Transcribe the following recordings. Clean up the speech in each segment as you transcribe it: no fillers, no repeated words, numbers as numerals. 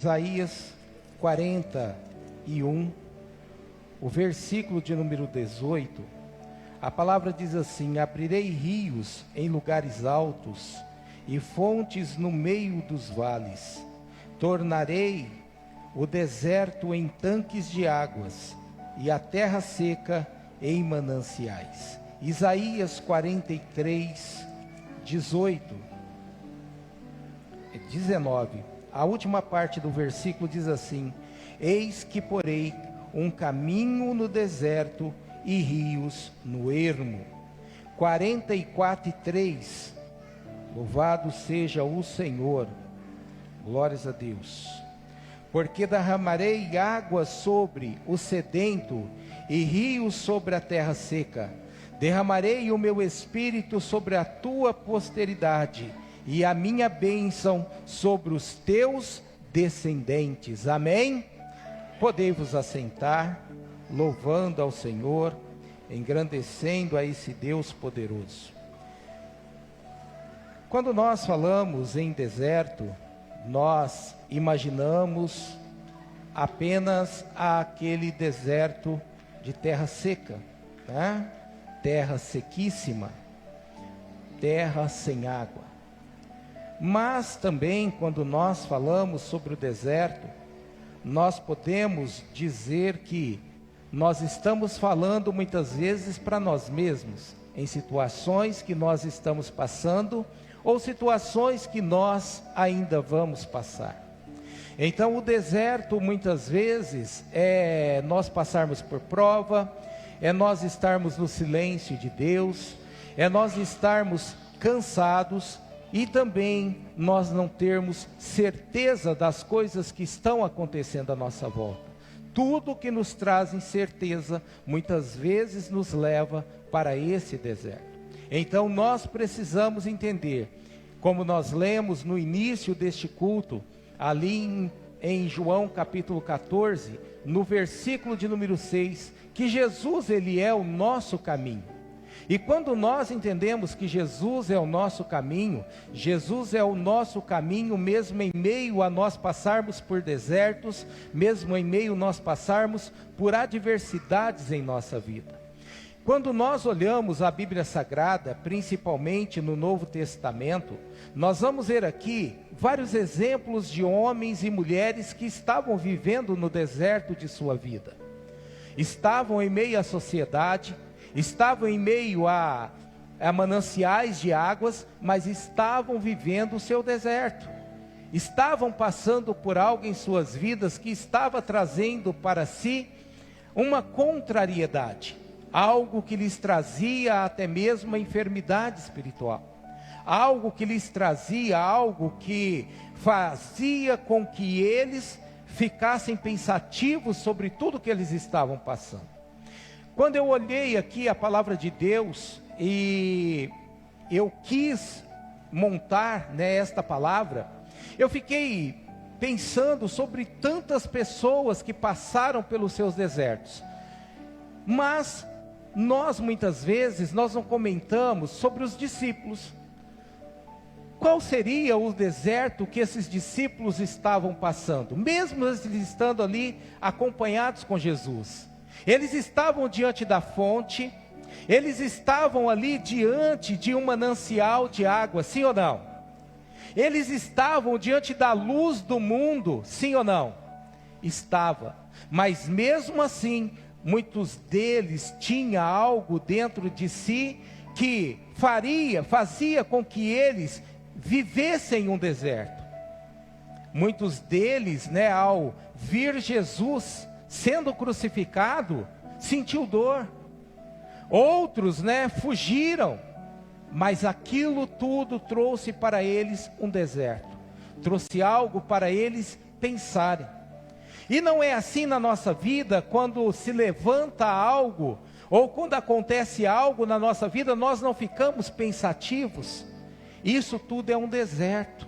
Isaías 41, o versículo de número 18, a palavra diz assim: abrirei rios em lugares altos e fontes no meio dos vales, tornarei o deserto em tanques de águas e a terra seca em mananciais. Isaías 43, 19, a última parte do versículo diz assim: eis que porei um caminho no deserto e rios no ermo. 44:3, louvado seja o Senhor, glórias a Deus. Porque derramarei água sobre o sedento e rios sobre a terra seca. Derramarei o meu espírito sobre a tua posteridade e a minha bênção sobre os teus descendentes. Amém? Podei-vos assentar, louvando ao Senhor, engrandecendo a esse Deus poderoso. Quando nós falamos em deserto, nós imaginamos apenas aquele deserto de terra seca, né? Terra sequíssima, terra sem água. Mas também, quando nós falamos sobre o deserto, nós podemos dizer que nós estamos falando muitas vezes para nós mesmos, em situações que nós estamos passando, ou situações que nós ainda vamos passar. Então o deserto muitas vezes é nós passarmos por prova, é nós estarmos no silêncio de Deus, é nós estarmos cansados, e também nós não termos certeza das coisas que estão acontecendo à nossa volta. Tudo que nos traz incerteza, muitas vezes nos leva para esse deserto. Então nós precisamos entender, como nós lemos no início deste culto, ali em João capítulo 14, no versículo de número 6, que Jesus ele é o nosso caminho. E quando nós entendemos que Jesus é o nosso caminho, Jesus é o nosso caminho mesmo em meio a nós passarmos por desertos, mesmo em meio a nós passarmos por adversidades em nossa vida. Quando nós olhamos a Bíblia Sagrada, principalmente no Novo Testamento, nós vamos ver aqui vários exemplos de homens e mulheres que estavam vivendo no deserto de sua vida. Estavam em meio à sociedade, estavam em meio a mananciais de águas, mas estavam vivendo o seu deserto. Estavam passando por algo em suas vidas que estava trazendo para si uma contrariedade, algo que lhes trazia até mesmo a enfermidade espiritual, algo que lhes trazia, algo que fazia com que eles ficassem pensativos sobre tudo que eles estavam passando. Quando eu olhei aqui a palavra de Deus e eu quis montar esta palavra, eu fiquei pensando sobre tantas pessoas que passaram pelos seus desertos. Mas nós muitas vezes nós não comentamos sobre os discípulos. Qual seria o deserto que esses discípulos estavam passando, mesmo eles estando ali acompanhados com Jesus? Eles estavam diante da fonte, eles estavam ali diante de um manancial de água, sim ou não? Eles estavam diante da luz do mundo, sim ou não? Estava, mas mesmo assim, muitos deles tinham algo dentro de si que fazia com que eles vivessem um deserto. Muitos deles, ao vir Jesus sendo crucificado, sentiu dor. Outros, fugiram, mas aquilo tudo trouxe para eles um deserto, trouxe algo para eles pensarem. E não é assim na nossa vida. Quando se levanta algo, ou quando acontece algo na nossa vida, nós não ficamos pensativos. Isso tudo é um deserto.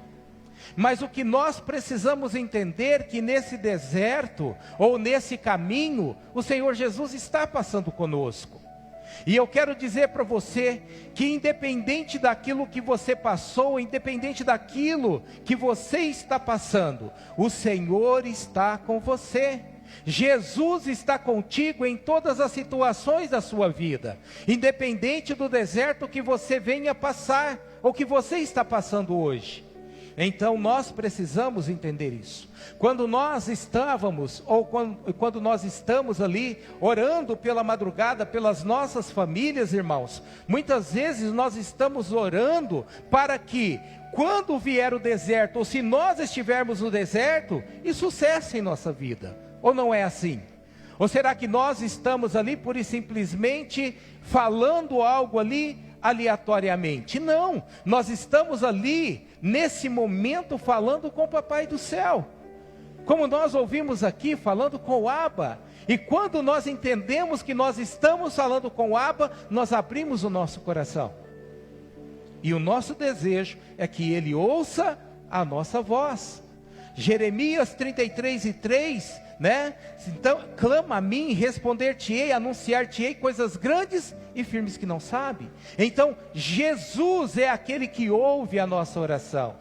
Mas o que nós precisamos entender, que nesse deserto, ou nesse caminho, o Senhor Jesus está passando conosco. E eu quero dizer para você que independente daquilo que você passou, independente daquilo que você está passando, o Senhor está com você. Jesus está contigo em todas as situações da sua vida, independente do deserto que você venha passar, ou que você está passando hoje. Então nós precisamos entender isso. Quando nós estávamos, ou quando nós estamos ali, orando pela madrugada, pelas nossas famílias, irmãos, muitas vezes nós estamos orando para que, quando vier o deserto, ou se nós estivermos no deserto, isso cesse em nossa vida. Ou não é assim? Ou será que nós estamos ali pura e simplesmente falando algo ali aleatoriamente? Não, nós estamos ali nesse momento falando com o Papai do céu, como nós ouvimos aqui, falando com o Abba. E quando nós entendemos que nós estamos falando com o Abba, nós abrimos o nosso coração, e o nosso desejo é que Ele ouça a nossa voz. Jeremias 33:3, né? Então, clama a mim, responder-te-ei, anunciar-te-ei coisas grandes e firmes que não sabe. Então, Jesus é aquele que ouve a nossa oração.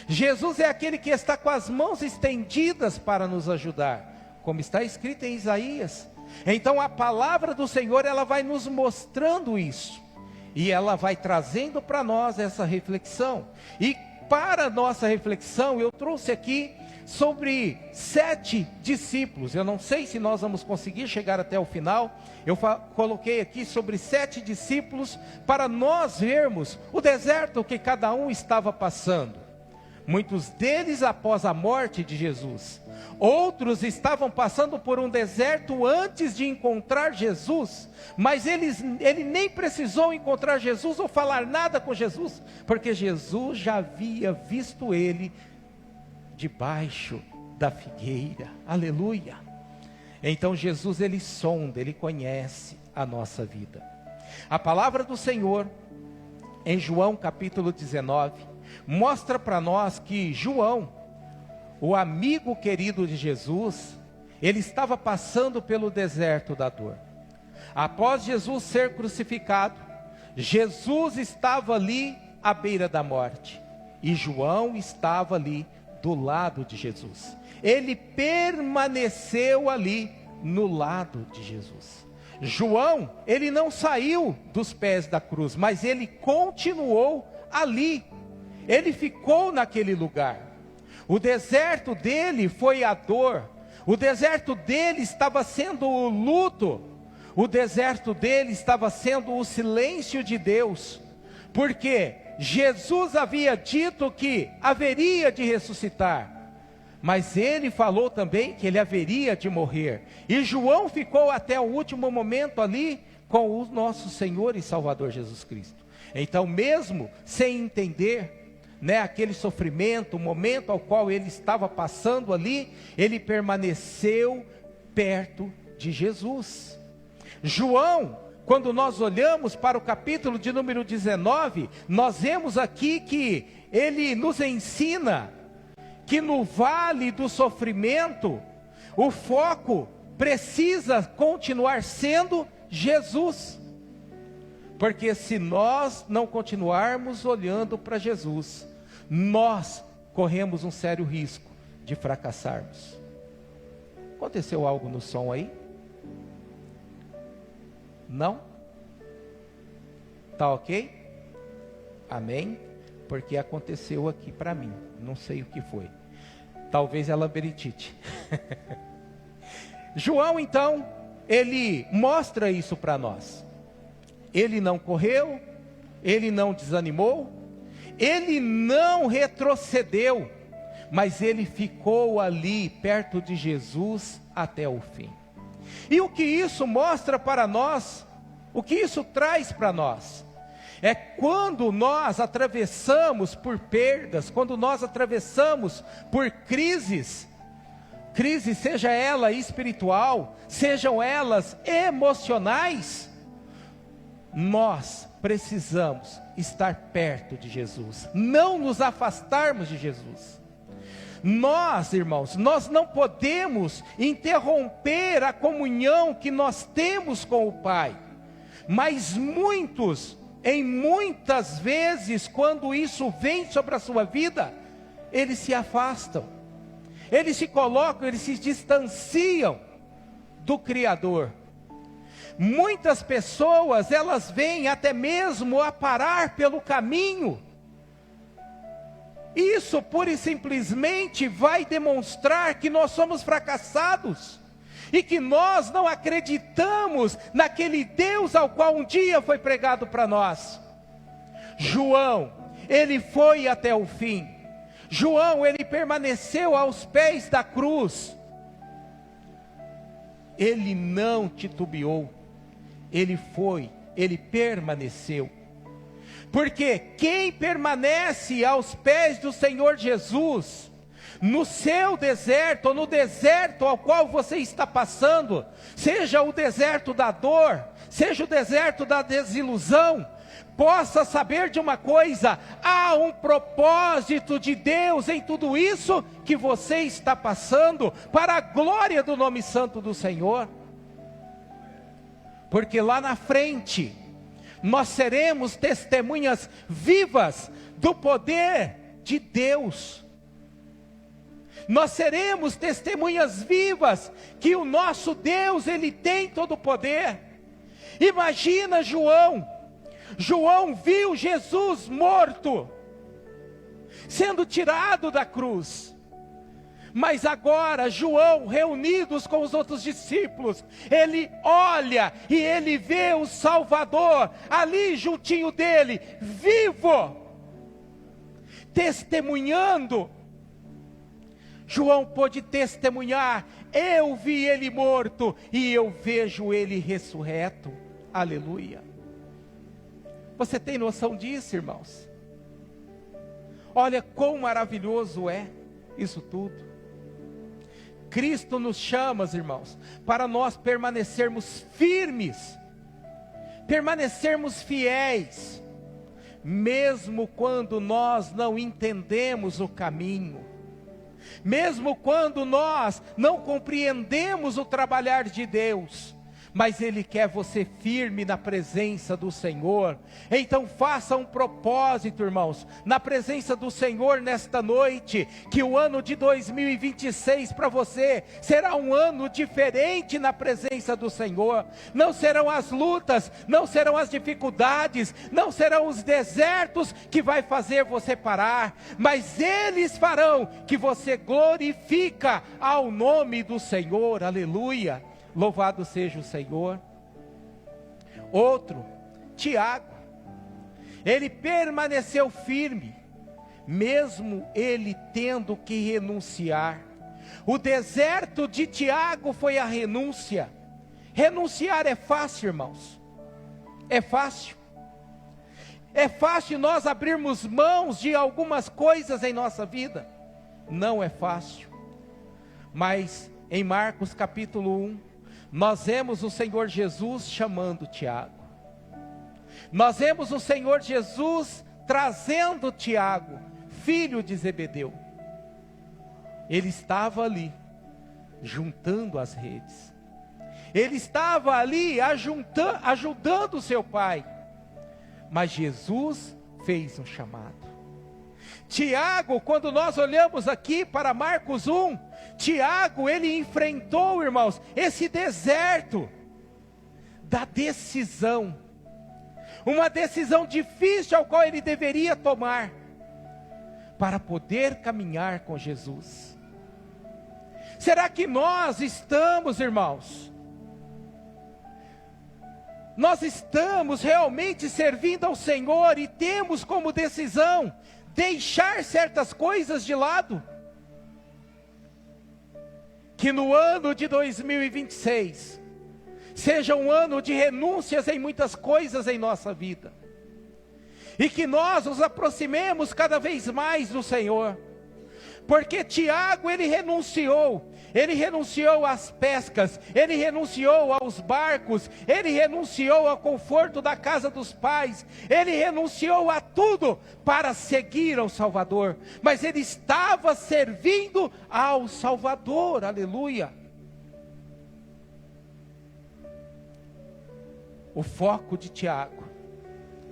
Jesus é aquele que está com as mãos estendidas para nos ajudar, como está escrito em Isaías. Então, a palavra do Senhor, ela vai nos mostrando isso, e ela vai trazendo para nós essa reflexão. E para a nossa reflexão, eu trouxe aqui sobre 7 discípulos. Eu não sei se nós vamos conseguir chegar até o final. Eu coloquei aqui sobre 7 discípulos, para nós vermos o deserto que cada um estava passando. Muitos deles após a morte de Jesus. Outros estavam passando por um deserto antes de encontrar Jesus, mas ele nem precisou encontrar Jesus ou falar nada com Jesus, porque Jesus já havia visto ele debaixo da figueira. Aleluia! Então Jesus, ele sonda, ele conhece a nossa vida. A palavra do Senhor, em João capítulo 19, mostra para nós que João, o amigo querido de Jesus, ele estava passando pelo deserto da dor. Após Jesus ser crucificado, Jesus estava ali à beira da morte, e João estava ali do lado de Jesus. Ele permaneceu ali no lado de Jesus. João, ele não saiu dos pés da cruz, mas ele continuou ali. Ele ficou naquele lugar. O deserto dele foi a dor. O deserto dele estava sendo o luto. O deserto dele estava sendo o silêncio de Deus. Porque Jesus havia dito que haveria de ressuscitar, mas ele falou também que ele haveria de morrer. E João ficou até o último momento ali com o nosso Senhor e Salvador Jesus Cristo. Então, mesmo sem entender, né, aquele sofrimento, o momento ao qual ele estava passando ali, ele permaneceu perto de Jesus. João, quando nós olhamos para o capítulo de número 19, nós vemos aqui que ele nos ensina que no vale do sofrimento, o foco precisa continuar sendo Jesus. Porque se nós não continuarmos olhando para Jesus, nós corremos um sério risco de fracassarmos. Aconteceu algo no som aí? Não? Tá ok? Amém? Porque aconteceu aqui para mim, não sei o que foi. Talvez é labirintite. João, então, ele mostra isso para nós. Ele não correu, ele não desanimou, ele não retrocedeu, mas ele ficou ali perto de Jesus até o fim. E o que isso mostra para nós, o que isso traz para nós, é quando nós atravessamos por perdas, quando nós atravessamos por crises, seja ela espiritual, sejam elas emocionais, nós precisamos estar perto de Jesus, não nos afastarmos de Jesus. Nós, irmãos, nós não podemos interromper a comunhão que nós temos com o Pai, Mas muitos, em muitas vezes, quando isso vem sobre a sua vida, eles se afastam, eles se colocam, eles se distanciam do Criador. Muitas pessoas, elas vêm até mesmo a parar pelo caminho. Isso pura e simplesmente vai demonstrar que nós somos fracassados e que nós não acreditamos naquele Deus ao qual um dia foi pregado para nós. João, ele foi até o fim. João, ele permaneceu aos pés da cruz. Ele não titubeou. Ele foi, ele permaneceu. Porque quem permanece aos pés do Senhor Jesus, no seu deserto, ou no deserto ao qual você está passando, seja o deserto da dor, seja o deserto da desilusão, possa saber de uma coisa: há um propósito de Deus em tudo isso que você está passando, para a glória do nome santo do Senhor. Porque lá na frente, nós seremos testemunhas vivas do poder de Deus. Nós seremos testemunhas vivas que o nosso Deus, Ele tem todo o poder. Imagina João. João viu Jesus morto, sendo tirado da cruz. Mas agora João, reunidos com os outros discípulos, ele olha e ele vê o Salvador ali juntinho dele, vivo, testemunhando. João pôde testemunhar: eu vi ele morto e eu vejo ele ressurreto. Aleluia. Você tem noção disso, irmãos? Olha quão maravilhoso é isso tudo. Cristo nos chama, irmãos, para nós permanecermos firmes, permanecermos fiéis, mesmo quando nós não entendemos o caminho, mesmo quando nós não compreendemos o trabalhar de Deus, mas Ele quer você firme na presença do Senhor. Então faça um propósito, irmãos, na presença do Senhor nesta noite, que o ano de 2026 para você será um ano diferente na presença do Senhor. Não serão as lutas, não serão as dificuldades, não serão os desertos que vai fazer você parar, mas eles farão que você glorifica ao nome do Senhor. Aleluia. Louvado seja o Senhor. Outro, Tiago, ele permaneceu firme, mesmo ele tendo que renunciar. O deserto de Tiago foi a renúncia. Renunciar é fácil, irmãos, é fácil. É fácil nós abrirmos mãos de algumas coisas em nossa vida. Não é fácil. Mas em Marcos capítulo 1, nós vemos o Senhor Jesus chamando Tiago. Nós vemos o Senhor Jesus trazendo Tiago, filho de Zebedeu. Ele estava ali, juntando as redes. Ele estava ali ajudando o seu pai. Mas Jesus fez um chamado. Tiago, quando nós olhamos aqui para Marcos 1, Tiago, ele enfrentou, irmãos, esse deserto da decisão. Uma decisão difícil ao qual ele deveria tomar para poder caminhar com Jesus. Será que nós estamos, irmãos, nós estamos realmente servindo ao Senhor e temos como decisão deixar certas coisas de lado? Que no ano de 2026 seja um ano de renúncias em muitas coisas em nossa vida, e que nós nos aproximemos cada vez mais do Senhor. Porque Tiago, ele renunciou às pescas, ele renunciou aos barcos, ele renunciou ao conforto da casa dos pais, ele renunciou a tudo para seguir ao Salvador, mas ele estava servindo ao Salvador. Aleluia. O foco de Tiago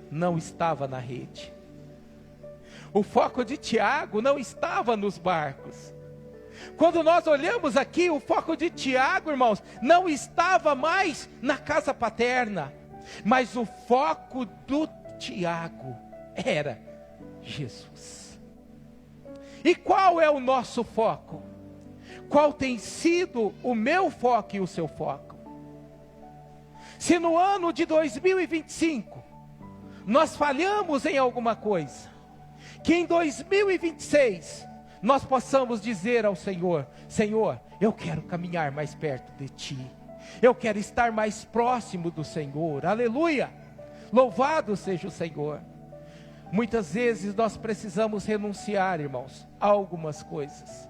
não estava na rede. O foco de Tiago não estava nos barcos. Quando nós olhamos aqui, o foco de Tiago, irmãos, não estava mais na casa paterna, mas o foco do Tiago era Jesus. E qual é o nosso foco? Qual tem sido o meu foco e o seu foco? Se no ano de 2025 nós falhamos em alguma coisa, que em 2026 nós possamos dizer ao Senhor: Senhor, eu quero caminhar mais perto de Ti, eu quero estar mais próximo do Senhor, aleluia, louvado seja o Senhor. Muitas vezes nós precisamos renunciar, irmãos, a algumas coisas,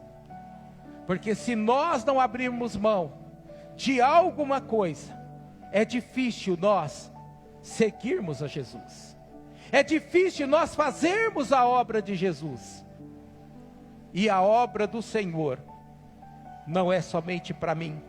porque se nós não abrirmos mão de alguma coisa, é difícil nós seguirmos a Jesus, é difícil nós fazermos a obra de Jesus. E a obra do Senhor não é somente para mim,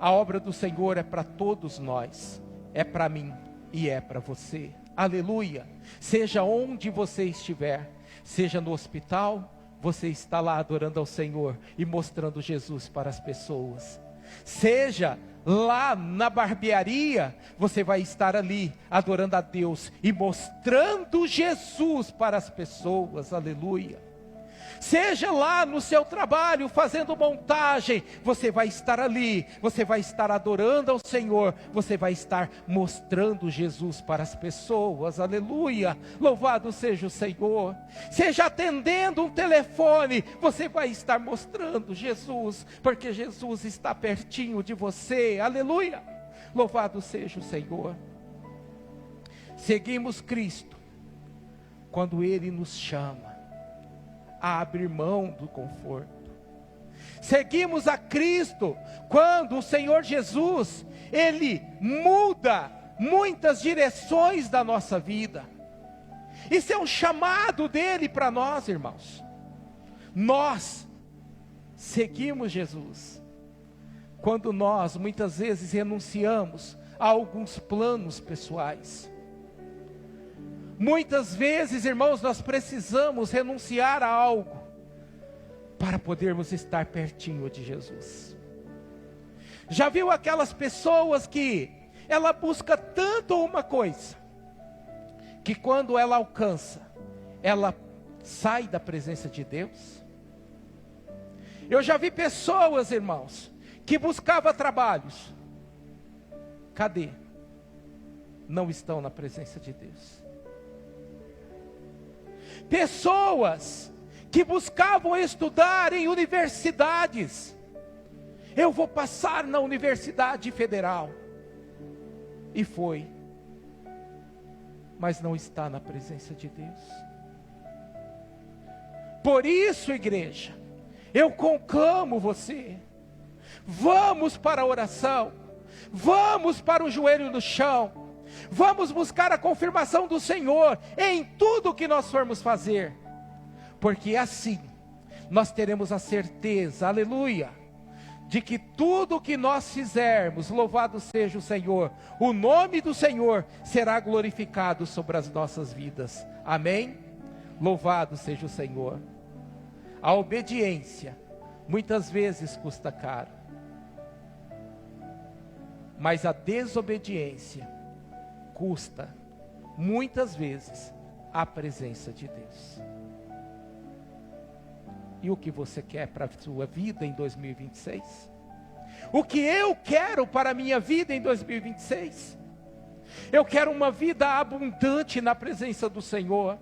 a obra do Senhor é para todos nós, é para mim e é para você, aleluia. Seja onde você estiver, seja no hospital, você está lá adorando ao Senhor e mostrando Jesus para as pessoas. Seja lá na barbearia, você vai estar ali adorando a Deus e mostrando Jesus para as pessoas, aleluia. Seja lá no seu trabalho fazendo montagem, você vai estar ali, você vai estar adorando ao Senhor, você vai estar mostrando Jesus para as pessoas, aleluia, louvado seja o Senhor. Seja atendendo um telefone, você vai estar mostrando Jesus, porque Jesus está pertinho de você, aleluia, louvado seja o Senhor. Seguimos Cristo quando Ele nos chama a abrir mão do conforto. Seguimos a Cristo quando o Senhor Jesus, Ele muda muitas direções da nossa vida. Isso é um chamado dele para nós, irmãos. Nós seguimos Jesus quando nós muitas vezes renunciamos a alguns planos pessoais. Muitas vezes, irmãos, nós precisamos renunciar a algo para podermos estar pertinho de Jesus. Já viu aquelas pessoas que ela busca tanto uma coisa, que quando ela alcança, ela sai da presença de Deus? Eu já vi pessoas, irmãos, que buscavam trabalhos. Cadê? Não estão na presença de Deus. Pessoas que buscavam estudar em universidades. Eu vou passar na Universidade Federal. E foi. Mas não está na presença de Deus. Por isso, igreja, eu conclamo você. Vamos para a oração. Vamos para o joelho no chão. Vamos buscar a confirmação do Senhor em tudo que nós formos fazer, porque assim nós teremos a certeza, aleluia, de que tudo que nós fizermos, louvado seja o Senhor, o nome do Senhor será glorificado sobre as nossas vidas, amém? Louvado seja o Senhor. A obediência muitas vezes custa caro, mas a desobediência custa, muitas vezes, a presença de Deus. E o que você quer para a sua vida em 2026? O que eu quero para a minha vida em 2026? Eu quero uma vida abundante na presença do Senhor.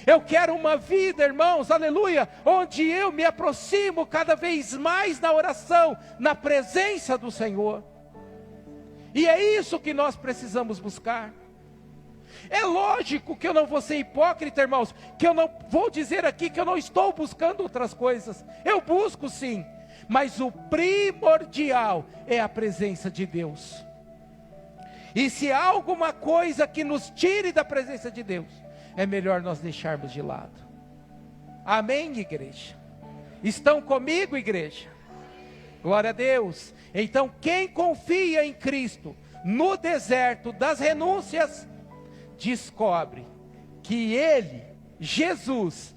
Eu quero uma vida, irmãos, aleluia, onde eu me aproximo cada vez mais na oração, na presença do Senhor. E é isso que nós precisamos buscar. É lógico que eu não vou ser hipócrita, irmãos, que eu não vou dizer aqui que eu não estou buscando outras coisas. Eu busco sim, mas o primordial é a presença de Deus. E se há alguma coisa que nos tire da presença de Deus, é melhor nós deixarmos de lado. Amém, igreja? Estão comigo, igreja? Glória a Deus. Então, quem confia em Cristo no deserto das renúncias, descobre que Ele, Jesus,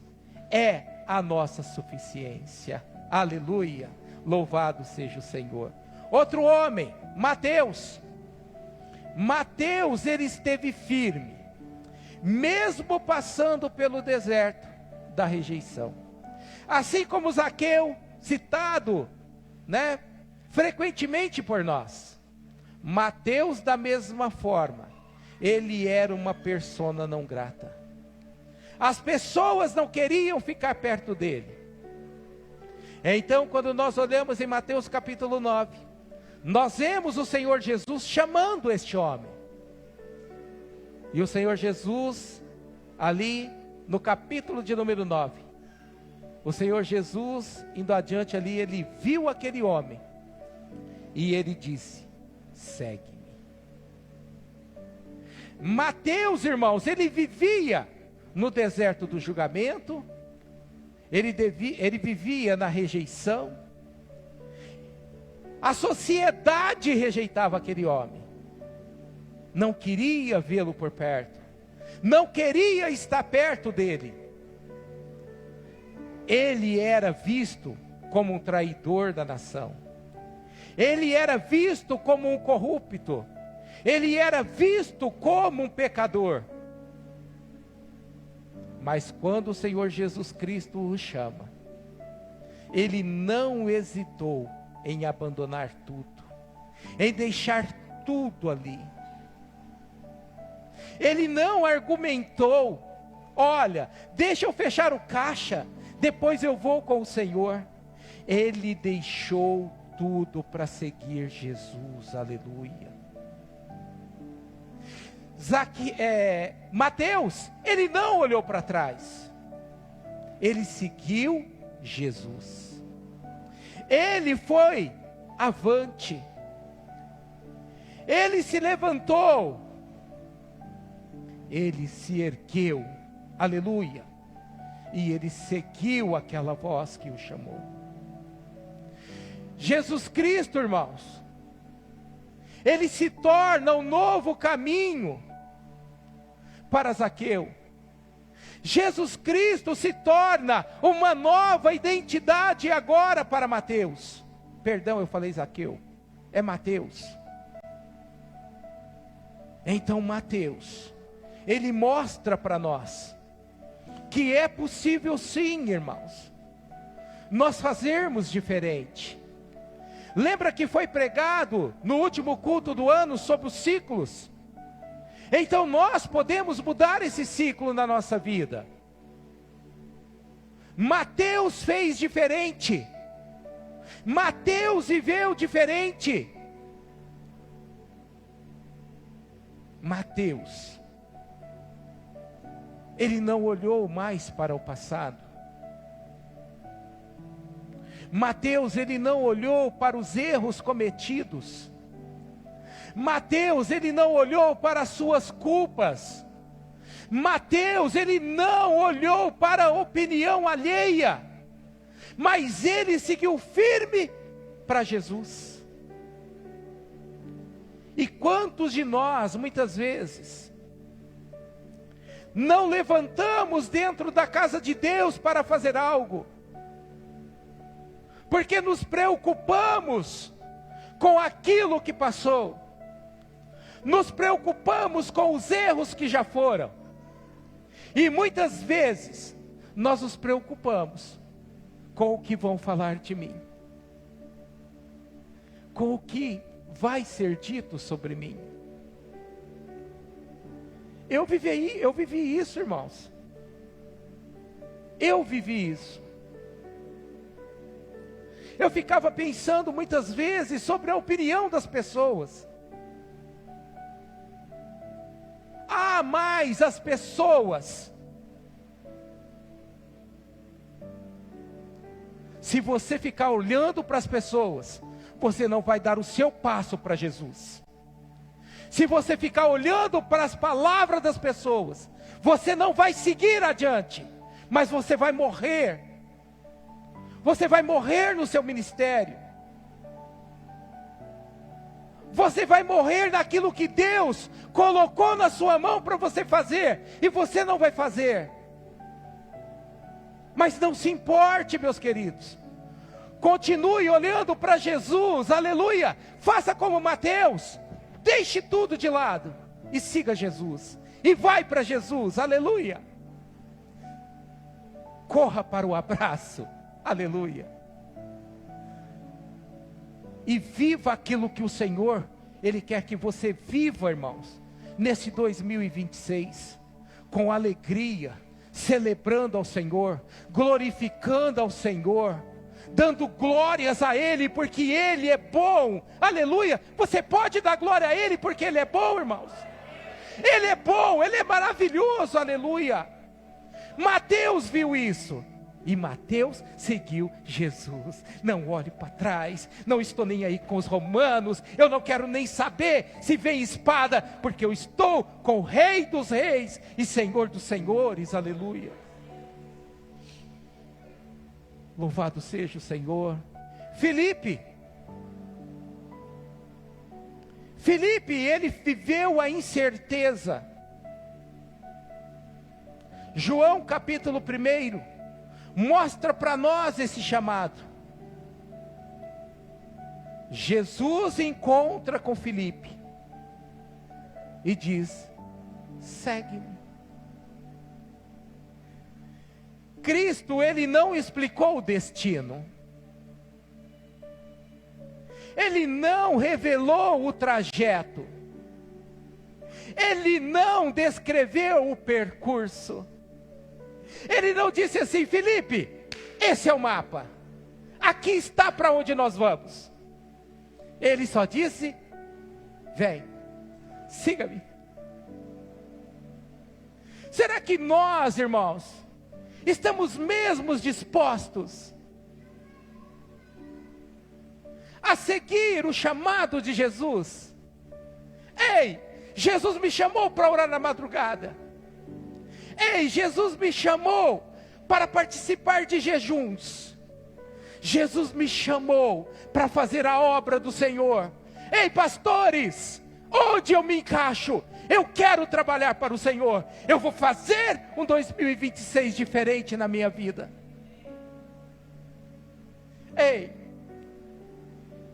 é a nossa suficiência. Aleluia, louvado seja o Senhor. Outro homem, Mateus. Mateus, ele esteve firme, mesmo passando pelo deserto da rejeição. Assim como Zaqueu, citado, frequentemente por nós. Mateus, da mesma forma, ele era uma persona não grata. As pessoas não queriam ficar perto dele. Então, quando nós olhamos em Mateus capítulo 9, nós vemos o Senhor Jesus chamando este homem. E o Senhor Jesus, ali no capítulo de número 9, o Senhor Jesus, indo adiante ali, ele viu aquele homem. E ele disse: segue-me. Mateus, irmãos, ele vivia no deserto do julgamento, ele vivia na rejeição. A sociedade rejeitava aquele homem, não queria vê-lo por perto, não queria estar perto dele. Ele era visto como um traidor da nação, ele era visto como um corrupto, ele era visto como um pecador. Mas quando o Senhor Jesus Cristo o chama, ele não hesitou em abandonar tudo, em deixar tudo ali. Ele não argumentou: olha, deixa eu fechar o caixa, depois eu vou com o Senhor. Ele deixou tudo para seguir Jesus, aleluia. Mateus, ele não olhou para trás, ele seguiu Jesus, ele foi avante, ele se levantou, ele se ergueu, aleluia, e ele seguiu aquela voz que o chamou. Jesus Cristo, irmãos, ele se torna um novo caminho para Zaqueu. Jesus Cristo se torna uma nova identidade agora para Mateus. Perdão, eu falei Zaqueu, é Mateus. Então Mateus, ele mostra para nós que é possível sim, irmãos, nós fazermos diferente. Lembra que foi pregado no último culto do ano sobre os ciclos? Então nós podemos mudar esse ciclo na nossa vida. Mateus fez diferente. Mateus viveu diferente. Mateus, ele não olhou mais para o passado. Mateus, ele não olhou para os erros cometidos. Mateus, ele não olhou para as suas culpas. Mateus, ele não olhou para a opinião alheia, mas ele seguiu firme para Jesus. E quantos de nós, muitas vezes, não levantamos dentro da casa de Deus para fazer algo, porque nos preocupamos com aquilo que passou, nos preocupamos com os erros que já foram, e muitas vezes nós nos preocupamos com o que vão falar de mim, com o que vai ser dito sobre mim. Eu vivi isso, irmãos. Eu vivi isso. Eu ficava pensando muitas vezes sobre a opinião das pessoas. Mais as pessoas. Se você ficar olhando para as pessoas, você não vai dar o seu passo para Jesus. Se você ficar olhando para as palavras das pessoas, você não vai seguir adiante, mas você vai morrer. Você vai morrer no seu ministério. Você vai morrer naquilo que Deus colocou na sua mão para você fazer, e você não vai fazer. Mas não se importe, meus queridos. Continue olhando para Jesus, aleluia. Faça como Mateus. Deixe tudo de lado e siga Jesus. E vai para Jesus, aleluia. Corra para o abraço, aleluia. E viva aquilo que o Senhor, Ele quer que você viva, irmãos, nesse 2026, com alegria, celebrando ao Senhor, glorificando ao Senhor, dando glórias a Ele, porque Ele é bom, aleluia. Você pode dar glória a Ele, porque Ele é bom, irmãos. Ele é bom, Ele é maravilhoso, aleluia. Mateus viu isso, e Mateus seguiu Jesus. Não olhe para trás, não estou nem aí com os romanos, eu não quero nem saber se vem espada, porque eu estou com o Rei dos Reis e Senhor dos Senhores, aleluia. Louvado seja o Senhor. Filipe, ele viveu a incerteza. João capítulo 1 mostra para nós esse chamado. Jesus encontra com Filipe e diz: segue-me. Cristo, Ele não explicou o destino. Ele não revelou o trajeto. Ele não descreveu o percurso. Ele não disse assim: Filipe, esse é o mapa. Aqui está para onde nós vamos. Ele só disse: vem, siga-me. Será que nós, irmãos, estamos mesmo dispostos a seguir o chamado de Jesus? Ei, Jesus me chamou para orar na madrugada. Ei, Jesus me chamou para participar de jejuns. Jesus me chamou para fazer a obra do Senhor. Ei, pastores, onde eu me encaixo? Eu quero trabalhar para o Senhor. Eu vou fazer um 2026 diferente na minha vida. Ei,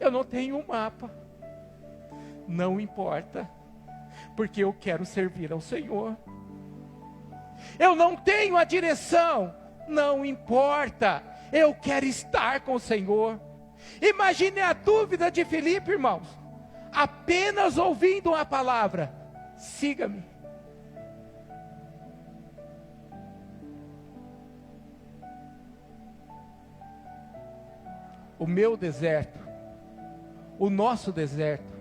eu não tenho um mapa. Não importa, porque eu quero servir ao Senhor. Eu não tenho a direção. Não importa, eu quero estar com o Senhor. Imagine a dúvida de Filipe, irmãos. Apenas ouvindo a palavra: siga-me. O meu deserto, o nosso deserto,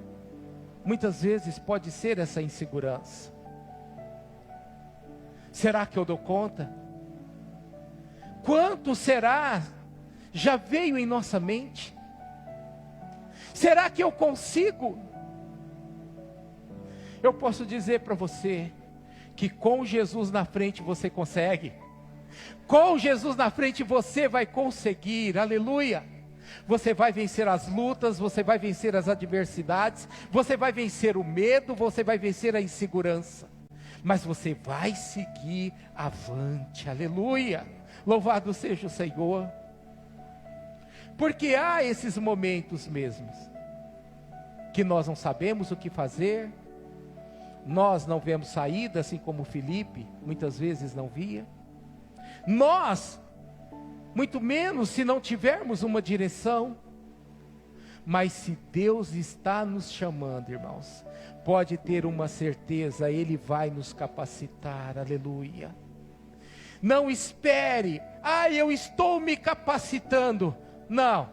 muitas vezes pode ser essa insegurança. Será que eu dou conta? Quanto será? Já veio em nossa mente? Será que eu consigo? Eu posso dizer para você que com Jesus na frente você consegue. Com Jesus na frente você vai conseguir, aleluia. Você vai vencer as lutas, você vai vencer as adversidades, você vai vencer o medo, você vai vencer a insegurança. Mas você vai seguir avante, aleluia. Louvado seja o Senhor. Porque há esses momentos mesmos que nós não sabemos o que fazer, nós não vemos saída, assim como Filipe muitas vezes não via. Nós, muito menos se não tivermos uma direção. Mas se Deus está nos chamando, irmãos, pode ter uma certeza, Ele vai nos capacitar, aleluia. Não espere, eu estou me capacitando. Não,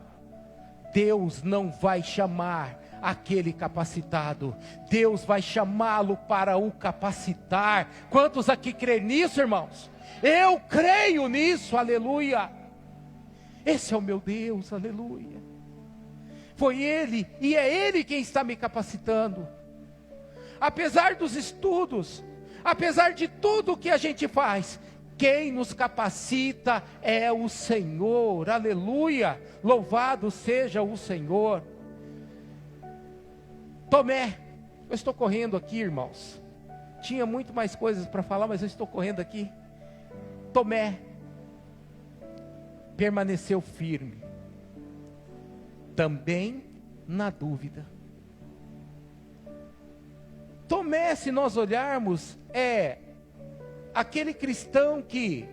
Deus não vai chamar aquele capacitado, Deus vai chamá-lo para o capacitar. Quantos aqui creem nisso, irmãos? Eu creio nisso, aleluia. Esse é o meu Deus, aleluia. Foi Ele, e é Ele quem está me capacitando. Apesar dos estudos, apesar de tudo que a gente faz, quem nos capacita é o Senhor, aleluia. Louvado seja o Senhor. Tomé, eu estou correndo aqui, irmãos. Tinha muito mais coisas para falar, mas eu estou correndo aqui. Tomé permaneceu firme, também na dúvida. Tomé, se nós olharmos, é aquele cristão que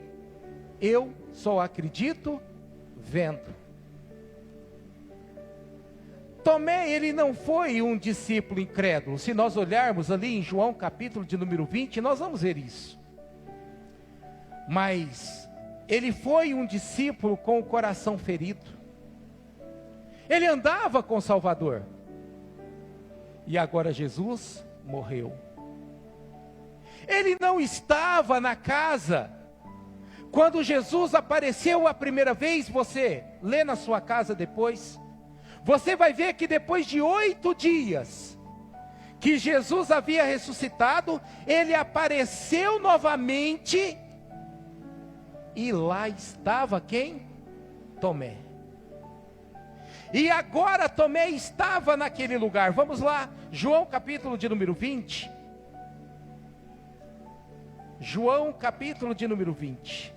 eu só acredito vendo. Tomé, ele não foi um discípulo incrédulo. Se nós olharmos ali em João capítulo de número 20, nós vamos ver isso. Mas ele foi um discípulo com o coração ferido. Ele andava com o Salvador. E agora Jesus morreu. Ele não estava na casa quando Jesus apareceu a primeira vez. Você lê na sua casa depois. Você vai ver que depois de 8 dias que Jesus havia ressuscitado, ele apareceu novamente. E lá estava quem? Tomé. E agora Tomé estava naquele lugar. Vamos lá, João capítulo de número 20. João capítulo de número 20.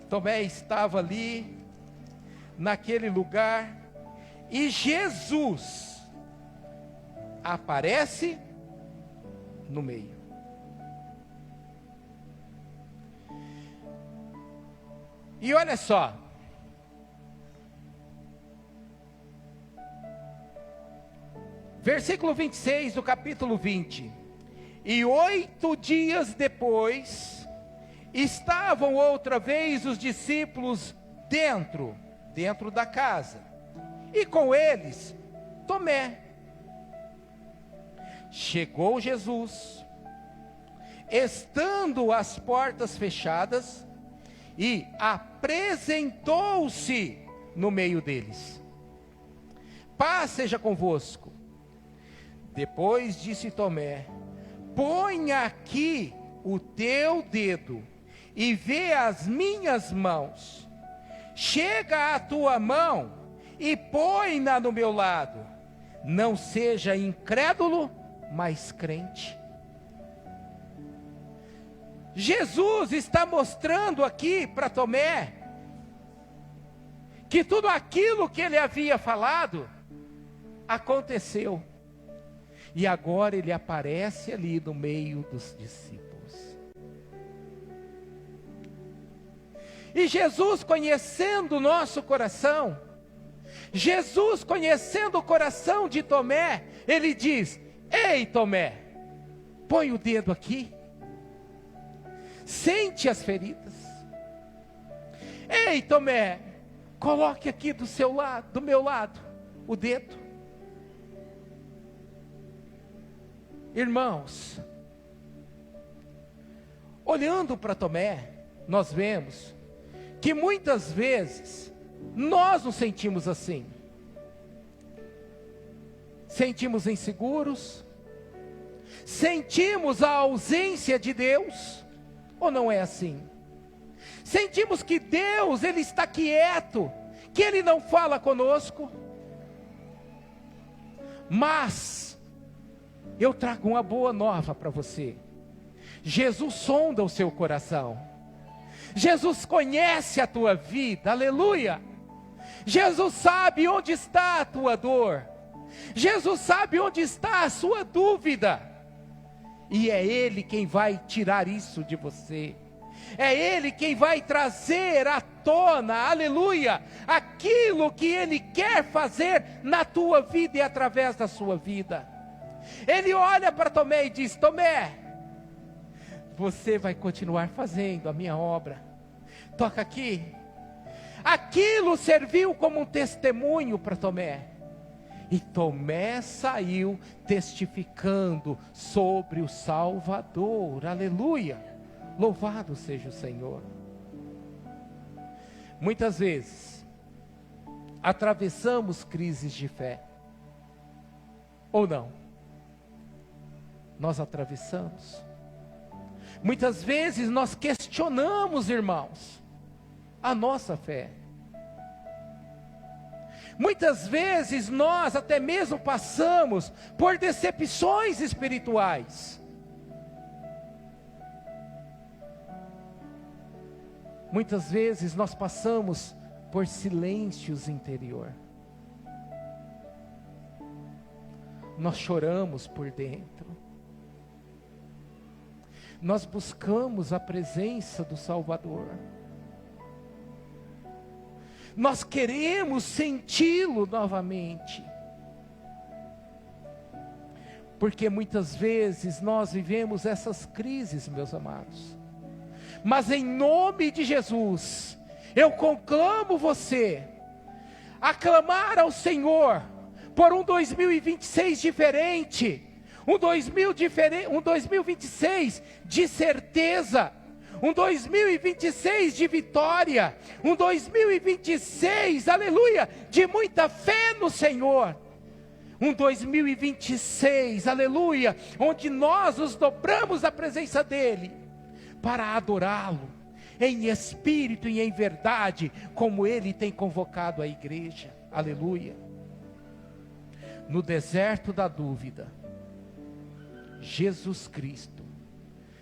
Tomé estava ali, naquele lugar, e Jesus aparece no meio. E olha só, versículo 26 do capítulo 20. E 8 dias depois, estavam outra vez os discípulos dentro da casa, e com eles Tomé. Chegou Jesus, estando as portas fechadas, e apresentou-se no meio deles. Paz seja convosco. Depois disse Tomé: põe aqui o teu dedo e vê as minhas mãos. Chega a tua mão e põe-na no meu lado. Não seja incrédulo, mas crente. Jesus está mostrando aqui para Tomé que tudo aquilo que ele havia falado aconteceu. E agora ele aparece ali no meio dos discípulos. E Jesus, conhecendo o nosso coração, Jesus conhecendo o coração de Tomé, ele diz: ei Tomé, põe o dedo aqui, sente as feridas. Ei Tomé, coloque aqui do seu lado, do meu lado, o dedo. Irmãos, olhando para Tomé, nós vemos que muitas vezes nós nos sentimos assim. Sentimos inseguros, sentimos a ausência de Deus, ou não é assim? Sentimos que Deus, Ele está quieto, que Ele não fala conosco. Mas eu trago uma boa nova para você. Jesus sonda o seu coração. Jesus conhece a tua vida, aleluia. Jesus sabe onde está a tua dor. Jesus sabe onde está a sua dúvida. E é Ele quem vai tirar isso de você. É Ele quem vai trazer à tona, aleluia, aquilo que Ele quer fazer na tua vida e através da sua vida. Ele olha para Tomé e diz: Tomé, você vai continuar fazendo a minha obra. Toca aqui. Aquilo serviu como um testemunho para Tomé. E Tomé saiu testificando sobre o Salvador. Aleluia. Louvado seja o Senhor. Muitas vezes atravessamos crises de fé. Ou não? Nós atravessamos. Muitas vezes nós questionamos, irmãos, a nossa fé. Muitas vezes nós até mesmo passamos por decepções espirituais. Muitas vezes nós passamos por silêncios interior. Nós choramos por dentro. Nós buscamos a presença do Salvador. Nós queremos senti-lo novamente. Porque muitas vezes nós vivemos essas crises, meus amados. Mas em nome de Jesus, eu conclamo você a clamar ao Senhor por um 2026 diferente, um 2026 de certeza, um 2026 de vitória, um 2026, aleluia, de muita fé no Senhor, um 2026, aleluia, onde nós nos dobramos à presença dEle, para adorá-lo, em espírito e em verdade, como Ele tem convocado a igreja, aleluia. No deserto da dúvida, Jesus Cristo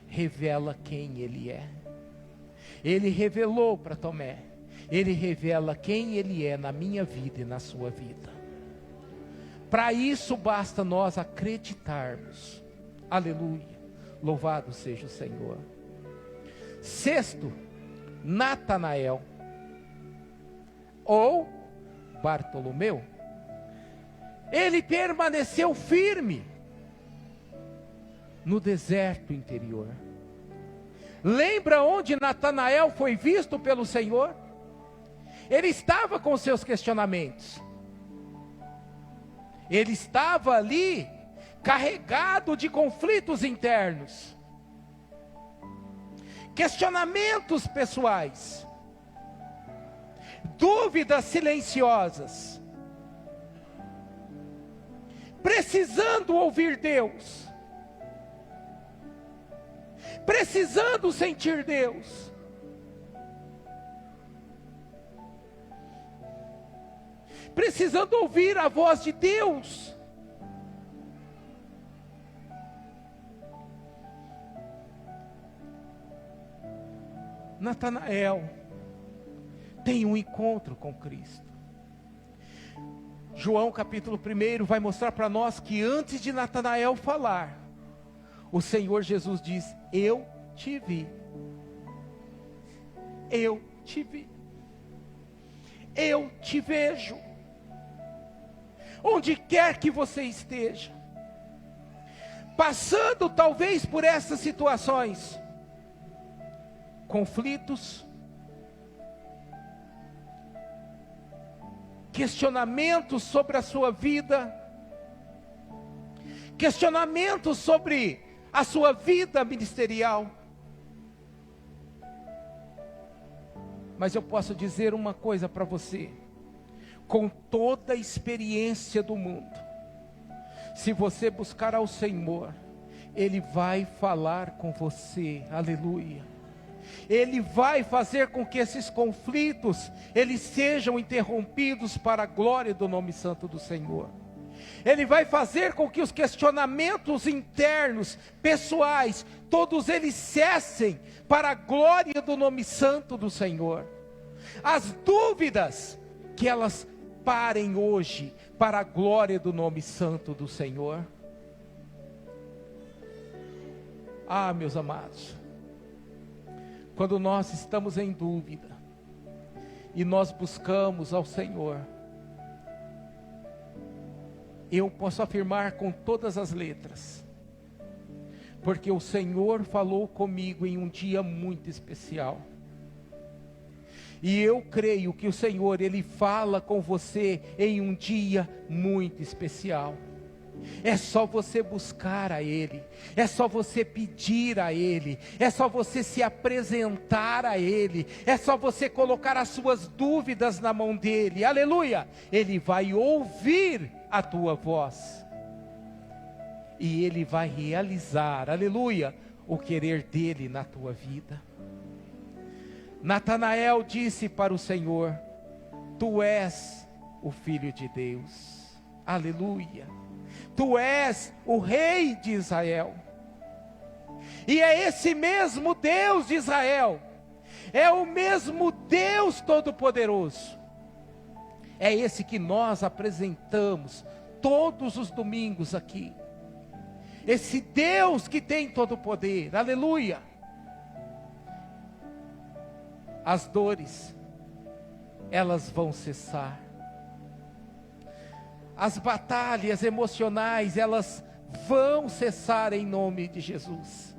revela quem Ele é. Ele revelou para Tomé, Ele revela quem Ele é na minha vida e na sua vida. Para isso basta nós acreditarmos, aleluia, louvado seja o Senhor. Sexto, Natanael, ou Bartolomeu, ele permaneceu firme no deserto interior. Lembra onde Natanael foi visto pelo Senhor? Ele estava com seus questionamentos. Ele estava ali carregado de conflitos internos, questionamentos pessoais, dúvidas silenciosas, precisando ouvir Deus, precisando sentir Deus. Precisando ouvir a voz de Deus. Natanael tem um encontro com Cristo. João capítulo 1 vai mostrar para nós que antes de Natanael falar, o Senhor Jesus diz: eu te vi. Eu te vi. Eu te vejo. Onde quer que você esteja, passando talvez por essas situações, conflitos, questionamentos sobre a sua vida, questionamentos sobre a sua vida ministerial. Mas eu posso dizer uma coisa para você, com toda a experiência do mundo, se você buscar ao Senhor, Ele vai falar com você, aleluia. Ele vai fazer com que esses conflitos, eles sejam interrompidos para a glória do nome santo do Senhor. Ele vai fazer com que os questionamentos internos, pessoais, todos eles cessem para a glória do nome santo do Senhor. As dúvidas, que elas parem hoje para a glória do nome santo do Senhor. Ah, meus amados, quando nós estamos em dúvida e nós buscamos ao Senhor, eu posso afirmar com todas as letras, porque o Senhor falou comigo em um dia muito especial. E eu creio que o Senhor, Ele fala com você em um dia muito especial. É só você buscar a Ele, é só você pedir a Ele, é só você se apresentar a Ele, é só você colocar as suas dúvidas na mão dEle, aleluia. Ele vai ouvir a tua voz, e Ele vai realizar, aleluia, o querer dEle na tua vida. Natanael disse para o Senhor: Tu és o Filho de Deus. Aleluia. Tu és o Rei de Israel. E é esse mesmo Deus de Israel, é o mesmo Deus Todo-Poderoso, é esse que nós apresentamos todos os domingos aqui. Esse Deus que tem todo o poder, aleluia. As dores, elas vão cessar. As batalhas emocionais, elas vão cessar em nome de Jesus.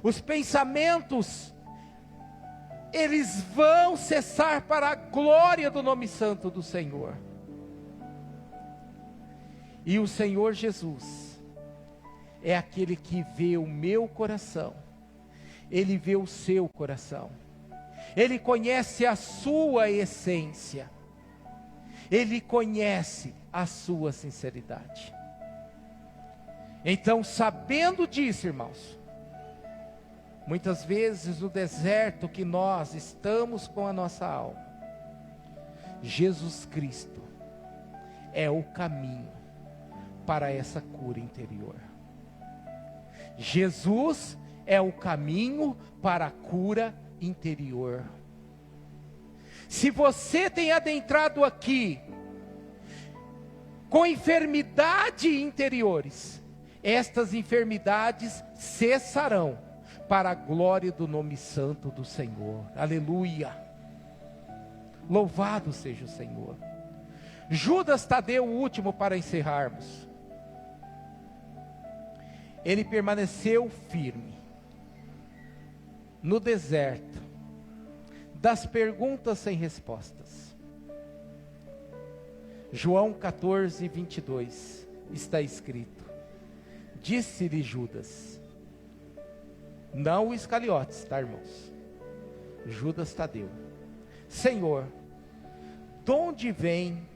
Os pensamentos, eles vão cessar para a glória do nome santo do Senhor. E o Senhor Jesus é aquele que vê o meu coração, Ele vê o seu coração, Ele conhece a sua essência, Ele conhece a sua sinceridade. Então, sabendo disso, irmãos, muitas vezes no deserto que nós estamos com a nossa alma, Jesus Cristo é o caminho para essa cura interior. Jesus é o caminho para a cura interior. Se você tem adentrado aqui com enfermidades interiores, estas enfermidades cessarão para a glória do nome santo do Senhor. Aleluia. Louvado seja o Senhor. Judas Tadeu, o último para encerrarmos. Ele permaneceu firme no deserto das perguntas sem respostas. João 14, 22 está escrito: disse-lhe Judas, não o Iscariotes, tá, irmãos? Judas Tadeu: Senhor, de onde vem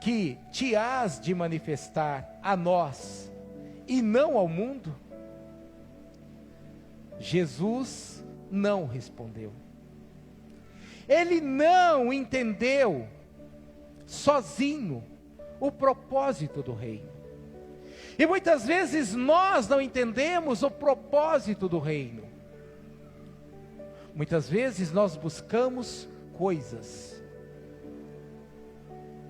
que te hás de manifestar a nós e não ao mundo? Jesus não respondeu. Ele não entendeu sozinho o propósito do reino. E muitas vezes nós não entendemos o propósito do reino. Muitas vezes nós buscamos coisas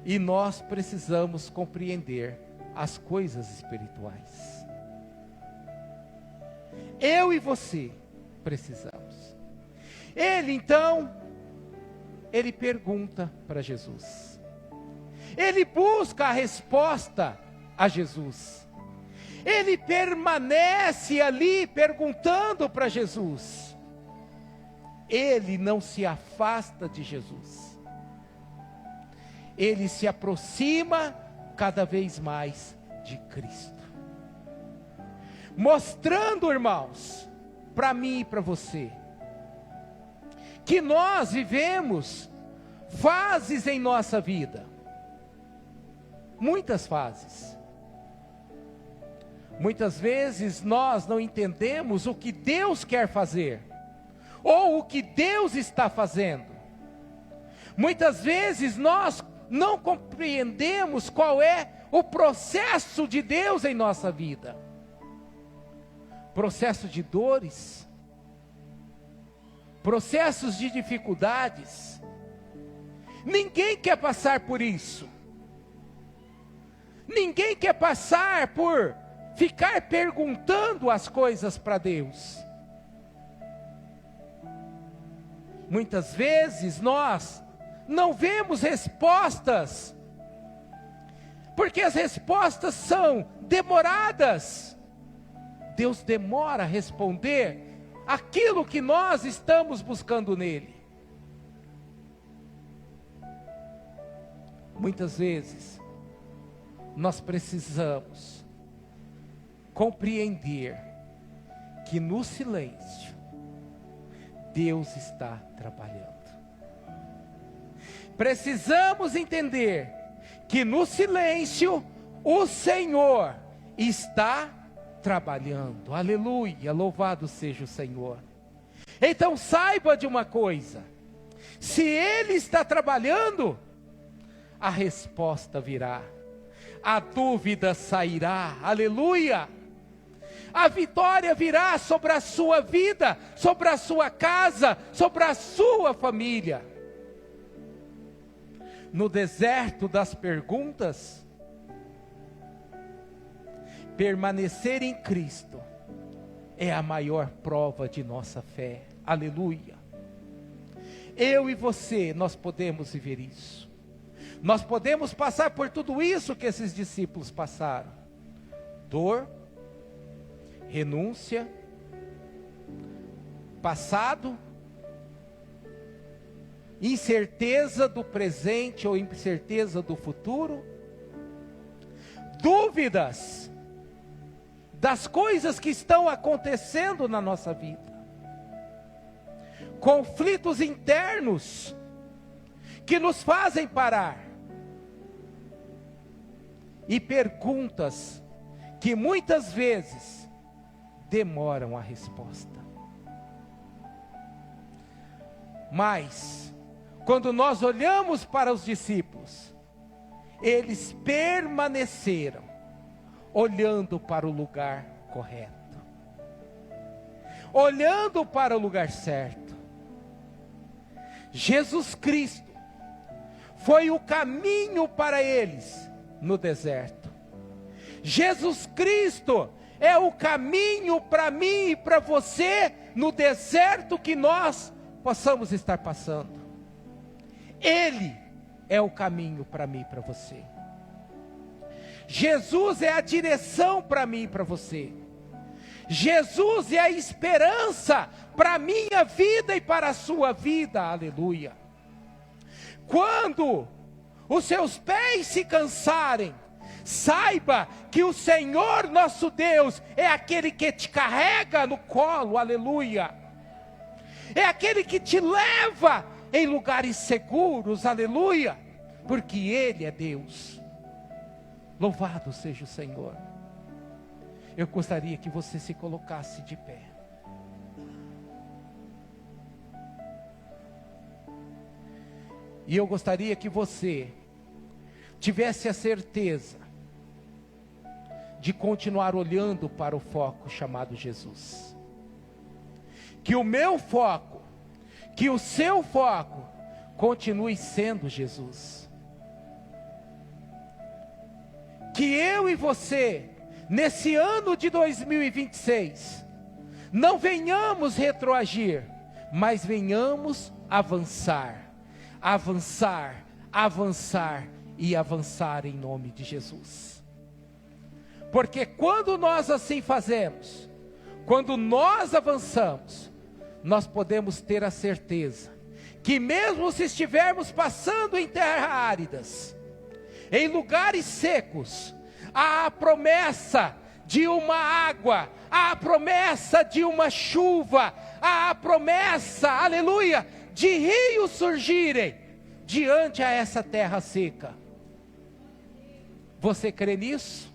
e nós precisamos compreender as coisas espirituais. Eu e você precisamos. Ele pergunta para Jesus. Ele busca a resposta a Jesus. Ele permanece ali perguntando para Jesus. Ele não se afasta de Jesus. Ele se aproxima cada vez mais de Cristo. Mostrando, irmãos, para mim e para você, que nós vivemos fases em nossa vida. Muitas fases. Muitas vezes nós não entendemos o que Deus quer fazer, ou o que Deus está fazendo. Muitas vezes nós não compreendemos qual é o processo de Deus em nossa vida. Processo de dores, processos de dificuldades. Ninguém quer passar por isso. Ninguém quer passar por ficar perguntando as coisas para Deus. Muitas vezes nós não vemos respostas, porque as respostas são demoradas. Deus demora a responder aquilo que nós estamos buscando nele. Muitas vezes nós precisamos compreender que no silêncio Deus está trabalhando. Precisamos entender que no silêncio o Senhor está trabalhando. Aleluia, louvado seja o Senhor. Então saiba de uma coisa: se Ele está trabalhando, a resposta virá. A dúvida sairá, aleluia. A vitória virá sobre a sua vida, sobre a sua casa, sobre a sua família. No deserto das perguntas, permanecer em Cristo é a maior prova de nossa fé, aleluia. Eu e você, nós podemos viver isso. Nós podemos passar por tudo isso que esses discípulos passaram: dor, renúncia, passado, incerteza do presente ou incerteza do futuro, dúvidas das coisas que estão acontecendo na nossa vida, conflitos internos que nos fazem parar, e perguntas que muitas vezes demoram a resposta. Mas, quando nós olhamos para os discípulos, eles permaneceram olhando para o lugar correto, olhando para o lugar certo. Jesus Cristo foi o caminho para eles no deserto. Jesus Cristo é o caminho para mim e para você no deserto que nós possamos estar passando. Ele é o caminho para mim e para você. Jesus é a direção para mim e para você. Jesus é a esperança para a minha vida e para a sua vida, aleluia. Quando os seus pés se cansarem, saiba que o Senhor nosso Deus é aquele que te carrega no colo, aleluia. É aquele que te leva em lugares seguros, aleluia, porque Ele é Deus. Louvado seja o Senhor. Eu gostaria que você se colocasse de pé. E eu gostaria que você tivesse a certeza de continuar olhando para o foco chamado Jesus. Que o meu foco, que o seu foco continue sendo Jesus. Que eu e você, nesse ano de 2026, não venhamos retroagir, mas venhamos avançar, avançar, avançar e avançar em nome de Jesus. Porque quando nós assim fazemos, quando nós avançamos, nós podemos ter a certeza que mesmo se estivermos passando em terras áridas, em lugares secos, há a promessa de uma água, há a promessa de uma chuva, há a promessa, aleluia, de rios surgirem diante a essa terra seca. Você crê nisso?